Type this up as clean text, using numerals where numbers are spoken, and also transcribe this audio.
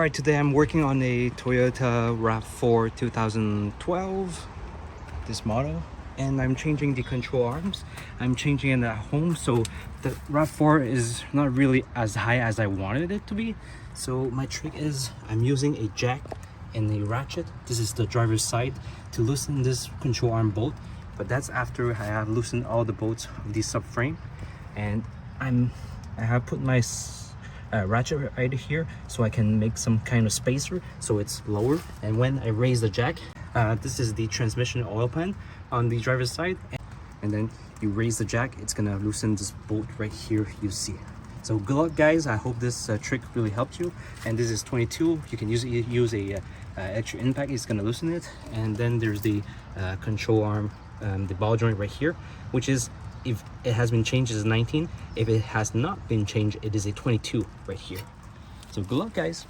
Alright, today I'm working on a Toyota RAV4 2012, this model, and I'm changing the control arms. I'm changing it at home, so the RAV4 is not really as high as I wanted it to be. So my trick is I'm using a jack and a ratchet. This is the driver's side to loosen this control arm bolt, but that's after I have loosened all the bolts of the subframe. And I have put my ratchet right here so I can make some kind of spacer so it's lower. And when I raise the jack, this is the transmission oil pan on the driver's side, and then you raise the jack, it's gonna loosen this bolt right here you see. So good luck guys, I hope this trick really helped you. And this is 22, you can use a extra impact, it's gonna loosen it. And then there's the control arm, the ball joint right here, which is, if it has been changed, is 19. If it has not been changed, it is a 22 right here. So good luck guys.